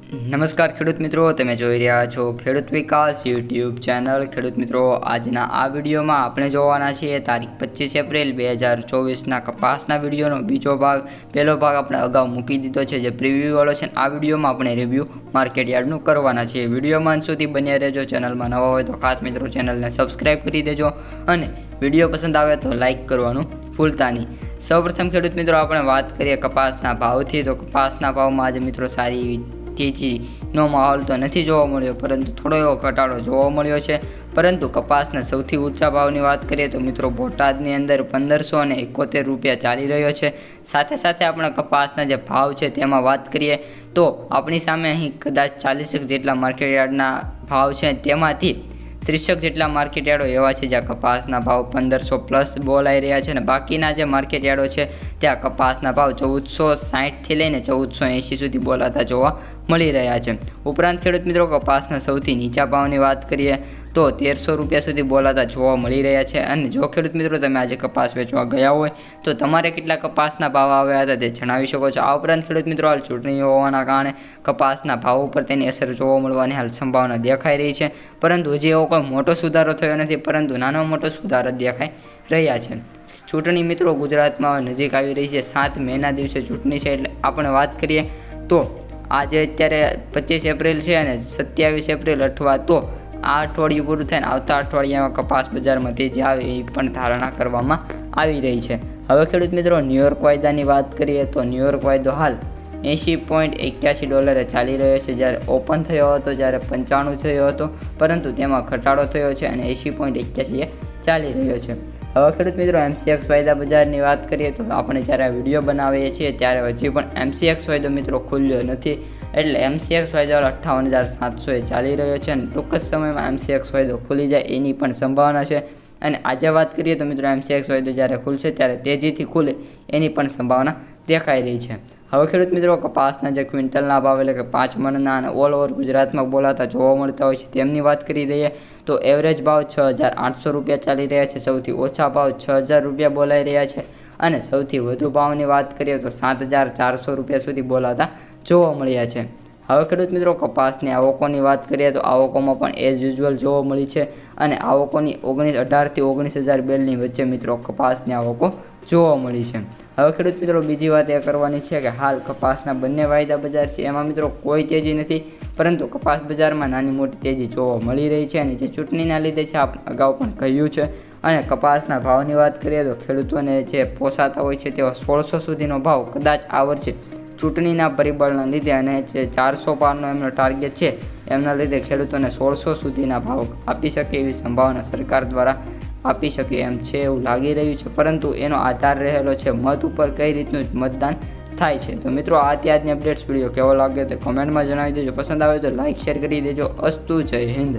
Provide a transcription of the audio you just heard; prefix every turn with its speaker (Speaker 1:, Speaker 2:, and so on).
Speaker 1: નમસ્કાર ખેડૂત મિત્રો, તમે જોઈ રહ્યા છો ખેડૂત વિકાસ યુટ્યુબ ચેનલ। ખેડૂત મિત્રો, આજના આ વિડીયોમાં આપણે જોવાના છીએ તારીખ 25 એપ્રિલ 2024ના કપાસના વિડીયોનો બીજો ભાગ। પહેલો ભાગ આપણે અગાઉ મૂકી દીધો છે જે પ્રિવ્યૂ વાળો છે। આ વિડીયોમાં આપણે રિવ્યૂ માર્કેટ યાર્ડનું કરવાના છીએ। વિડીયોમાં અંત સુધી બન્યા રહેજો। ચેનલમાં નવા હોય તો ખાસ મિત્રો ચેનલને સબસ્ક્રાઈબ કરી દેજો અને વિડીયો પસંદ આવે તો લાઇક કરવાનું ભૂલતા નહીં। સૌપ્રથમ ખેડૂત મિત્રો આપણે વાત કરીએ કપાસના ભાવથી, તો કપાસના ભાવમાં આજે મિત્રો સારી એવી તેજીનો માહોલ તો નથી જોવા મળ્યો, પરંતુ થોડો એવો ઘટાડો જોવા મળ્યો છે। પરંતુ કપાસના સૌથી ઊંચા ભાવની વાત કરીએ તો મિત્રો બોટાદની અંદર 1571 રૂપિયા ચાલી રહ્યો છે। સાથે સાથે આપણે કપાસના જે ભાવ છે તેમાં વાત કરીએ તો આપણી સામે અહીં કદાચ 40 જેટલા માર્કેટ યાર્ડના ભાવ છે, તેમાંથી 30 જેટલા માર્કેટ યાર્ડો એવા છે જ્યાં કપાસના ભાવ 1500+ બોલાઈ રહ્યા છે અને બાકીના જે માર્કેટ યાર્ડો છે ત્યાં કપાસના ભાવ 1460થી લઈને 1480 સુધી બોલાતા જોવા મળી રહ્યા છે। ઉપરાંત ખેડૂત મિત્રો કપાસના સૌથી નીચા ભાવની વાત કરીએ તો 1300 રૂપિયા સુધી બોલાતા જોવા મળી રહ્યા છે। અને જો ખેડૂત મિત્રો તમે આજે કપાસ વેચવા ગયા હોય તો તમારે કેટલા કપાસના ભાવ આવ્યા હતા તે જણાવી શકો છો। આ ઉપરાંત ખેડૂત મિત્રો હાલ ચૂંટણી હોવાના કારણે કપાસના ભાવ ઉપર તેની અસર જોવા મળવાની હાલ સંભાવના દેખાઈ રહી છે, પરંતુ હજી એવો કોઈ મોટો સુધારો થયો નથી, પરંતુ નાનો મોટો સુધારો દેખાઈ રહ્યા છે। ચૂંટણી મિત્રો ગુજરાતમાં નજીક આવી રહી છે। 7 મેના દિવસે ચૂંટણી છે, એટલે આપણે વાત કરીએ તો આજે અત્યારે 25 એપ્રિલ છે અને 27 એપ્રિલ અથવા તો આ અઠવાડિયું પૂરું થઈને આવતા અઠવાડિયામાં કપાસ બજારમાં તેજી આવે એ પણ ધારણા કરવામાં આવી રહી છે। હવે ખેડૂત મિત્રો ન્યૂયોર્ક વાયદાની વાત કરીએ તો ન્યૂયોર્ક વાયદો હાલ $80.81 ચાલી રહ્યો છે, જ્યારે ઓપન થયો હતો જ્યારે 95 થયો હતો, પરંતુ તેમાં ઘટાડો થયો છે અને 80.81 ચાલી રહ્યો છે। હવે ખેડૂત મિત્રો MCX વાયદા બજારની વાત કરીએ તો આપણે જ્યારે વિડીયો બનાવીએ છીએ ત્યારે હજી પણ MCX વાયદો મિત્રો ખુલ્યો નથી, એટલે MCX વાયદો 58,700 ચાલી રહ્યો છે અને ટૂંક જ સમયમાં MCX વાયદો ખુલી જાય એની પણ સંભાવના છે। અને આજે વાત કરીએ તો મિત્રો MCX વાયદો જ્યારે ખુલશે ત્યારે તેજીથી ખુલે એની પણ સંભાવના દેખાઈ રહી છે। હવે ખેડૂત મિત્રો કપાસના જે ક્વિન્ટલના ભાવ એટલે કે 5 મણના અને ઓલ ઓવર ગુજરાતમાં બોલાતા જોવા મળતા હોય છે તેમની વાત કરી દઈએ તો એવરેજ ભાવ 6,800 રૂપિયા ચાલી રહ્યા છે, સૌથી ઓછા ભાવ 6,000 રૂપિયા બોલાઈ રહ્યા છે અને સૌથી વધુ ભાવની વાત કરીએ તો 7,400 રૂપિયા સુધી બોલાતા જોવા મળ્યા છે। હવે ખેડૂત મિત્રો કપાસની આવકોની વાત કરીએ તો આવકોમાં પણ એઝ યુઝ્યુઅલ જોવા મળી છે અને આવકોની 18,000થી 19,000 બેલની વચ્ચે મિત્રો કપાસની આવકો જોવા મળી છે। હવે ખેડૂત મિત્રો બીજી વાત એ કરવાની છે કે હાલ કપાસના બંને વાયદા બજાર છે એમાં મિત્રો કોઈ તેજી નથી, પરંતુ કપાસ બજારમાં નાની મોટી તેજી જોવા મળી રહી છે અને જે ચૂંટણીના લીધે છે આપણે અગાઉ પણ કહ્યું છે। અને કપાસના ભાવની વાત કરીએ તો ખેડૂતોને જે પોસાતા હોય છે તેવા 1600 સુધીનો ભાવ કદાચ આ વર્ષે ચૂંટણીના પરિબળના લીધે અને જે 400 પારનો એમનો ટાર્ગેટ છે એમના લીધે ખેડૂતોને 1600 સુધીના ભાવ આપી શકે એવી સંભાવના સરકાર દ્વારા આપી શકે એમ છે એવું લાગી રહ્યું છે, પરંતુ એનો આધાર રહેલો છે મત ઉપર કઈ રીતનું મતદાન થાય છે। તો મિત્રો આ ત્યારની અપડેટ્સ વિડીયો કેવો લાગ્યો તો કમેન્ટમાં જણાવી દેજો। પસંદ આવે તો લાઇક શેર કરી દેજો। અસ્તુ, જય હિન્દ।